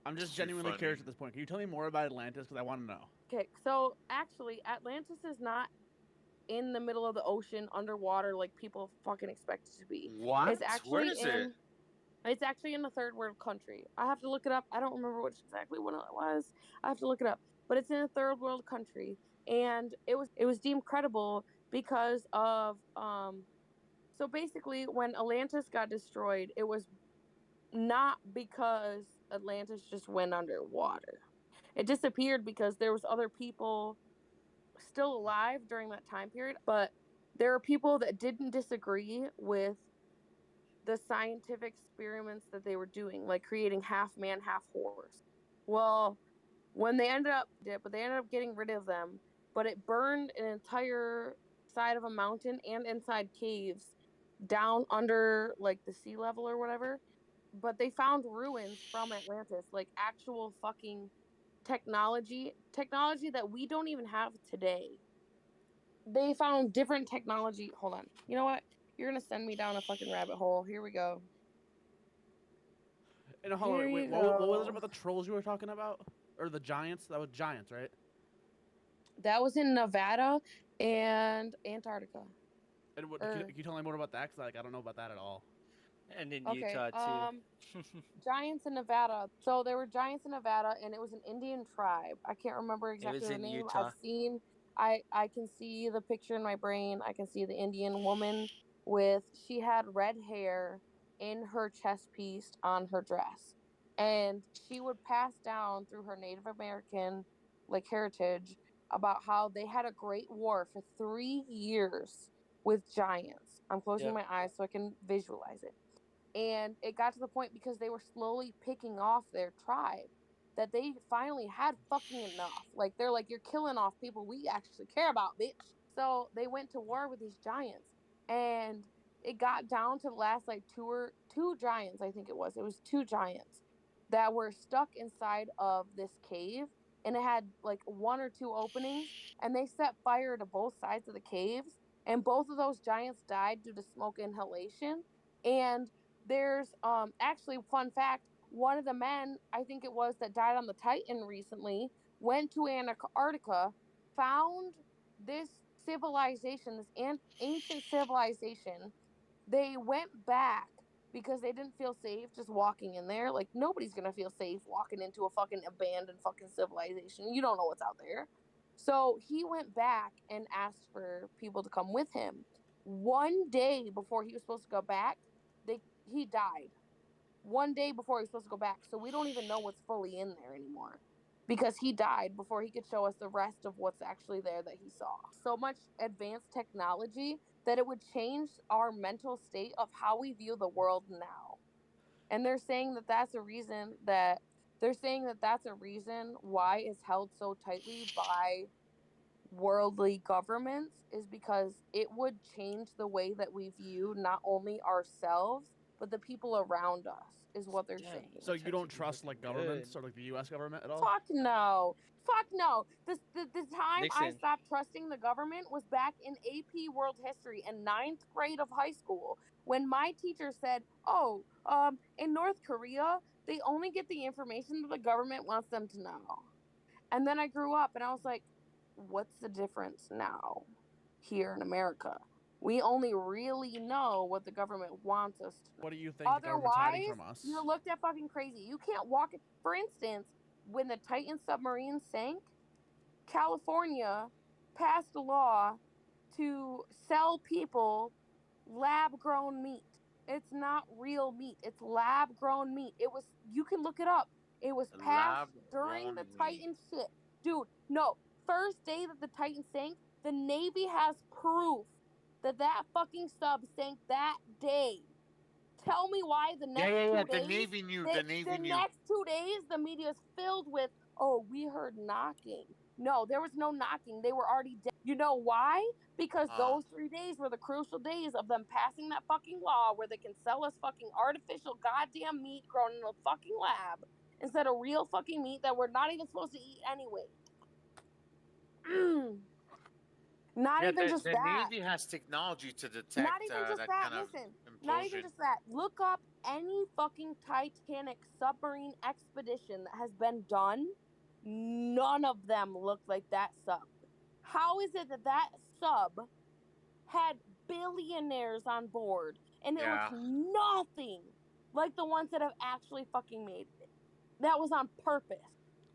I'm just It's too genuinely funny. curious at this point. Can you tell me more about Atlantis? Because I want to know. Okay, so actually, Atlantis is not in the middle of the ocean underwater like people fucking expect it to be. It's What? Where actually is it? in it's actually in a third world country. I have to look it up. I don't remember which exactly one it was. I have to look it up. But it's in a third world country, and it was deemed credible because of so basically when Atlantis got destroyed, it was not because Atlantis just went underwater. It disappeared because there was other people still alive during that time period, but there are people that didn't disagree with the scientific experiments that they were doing, like creating half man, half horse. Well, when they ended up did, but they ended up getting rid of them, but it burned an entire side of a mountain and inside caves down under like the sea level or whatever. But they found ruins from Atlantis, like actual fucking technology that we don't even have today. They found different technology. Hold on. You know what? You're gonna send me down a fucking rabbit hole. Here we go. And hold Here on, wait. you What was it go. about the trolls you were talking about, or the giants? That was giants, right? That was in Nevada and Antarctica. And what Or can you tell me more about that? Because like I don't know about that at all. And in okay. Utah too. Giants in Nevada. So there were giants in Nevada and it was an Indian tribe. I can't remember It exactly was the in name. Utah. I can see the picture in my brain. I can see the Indian woman with she had red hair in her chest piece on her dress. And she would pass down through her Native American like heritage about how they had a great war for 3 years with giants. I'm closing Yep. my eyes so I can visualize it, and it got to the point because they were slowly picking off their tribe that they finally had fucking enough. Like they're like, you're killing off people we actually care about, bitch. So they went to war with these giants, and it got down to the last like two giants. I think it was. It was two giants that were stuck inside of this cave, and it had like one or two openings, and they set fire to both sides of the caves, and both of those giants died due to smoke inhalation. And there's actually fun fact, one of the men, I think it was that died on the Titan recently, went to Antarctica, found this civilization, this ancient civilization. They went back because they didn't feel safe just walking in there. Like nobody's going to feel safe walking into a fucking abandoned fucking civilization. You don't know what's out there. So he went back and asked for people to come with him. One day before he was supposed to go back, he died 1 day before he was supposed to go back. So we don't even know what's fully in there anymore because he died before he could show us the rest of what's actually there that he saw. So much advanced technology that it would change our mental state of how we view the world now. And they're saying that that's a reason why it's held so tightly by worldly governments is because it would change the way that we view not only ourselves but the people around us is what they're Damn, saying. So that's you don't actually trust like fucking governments good. or like the U.S. government at all? Fuck no. Fuck no. The time I Nixon. stopped trusting the government was back in AP World History in ninth grade of high school when my teacher said, "Oh, in North Korea, they only get the information that the government wants them to know." And then I grew up and I was like, what's the difference now here in America? We only really know what the government wants us to know. What do you think the government's hiding Otherwise, from you're us? looked at fucking crazy. You can't walk. For instance, when the Titan submarine sank, California passed a law to sell people lab grown meat. It's not real meat. It's lab grown meat. You can look it up. It was Lab passed during the grown meat. Titan shit. Dude, no. First day that the Titan sank, the Navy has proof that that fucking sub sank that day. Tell me why the Yeah, next yeah, yeah. two The days, Navy knew. the, The Navy the knew. next 2 days, the media is filled with, oh, we heard knocking. No, there was no knocking. They were already dead. You know why? Because Uh, those 3 days were the crucial days of them passing that fucking law where they can sell us fucking artificial goddamn meat grown in a fucking lab instead of real fucking meat that we're not even supposed to eat anyway. Not yeah, even the just the that. Navy has technology to Not detect even just that that. kind of Listen, not even implosion. just that. Look up any fucking Titanic submarine expedition that has been done, none of them looked like that sub. How is it that that sub had billionaires on board and it Yeah. looks nothing like the ones that have actually fucking made it? That was on purpose.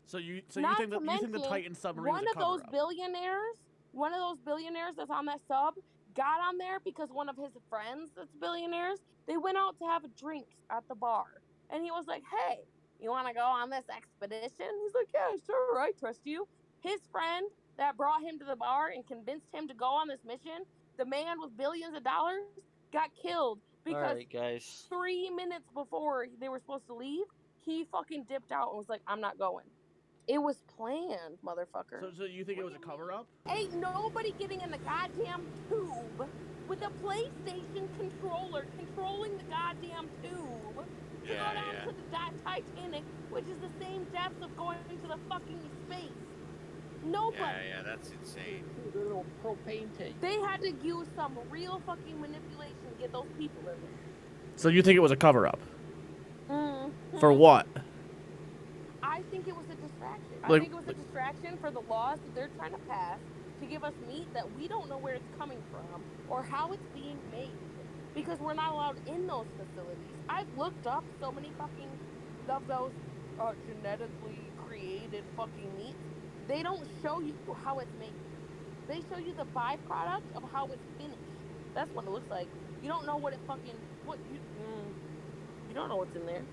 So you Not think to that you think the mention, Titan submarine one was a of those cover-up? one of those billionaires that's on that sub got on there because one of his friends that's billionaires, they went out to have a drink at the bar. And he was like, hey, you want to go on this expedition? He's like, yeah, sure, I trust you. His friend that brought him to the bar and convinced him to go on this mission, the man with billions of dollars, got killed because Alright, guys. 3 minutes before they were supposed to leave, he fucking dipped out and was like, I'm not going. It was planned, motherfucker. So you think it was a cover-up? Ain't nobody getting in the goddamn tube with a PlayStation controller controlling the goddamn tube to go down to the Titanic, which is the same depth of going to the fucking space. Nobody. Yeah, that's insane. The little propane tank. They had to use some real fucking manipulation to get those people in there. So you think it was a cover-up? Mm. For what? I think it was a distraction. I Like- think it was a distraction for the laws that they're trying to pass to give us meat that we don't know where it's coming from or how it's being made because we're not allowed in those facilities. I've looked up so many fucking of those genetically created fucking meats. They don't show you how it's made. They show you the byproduct of how it's finished. That's what it looks like. You don't know what it fucking you don't know what's in there.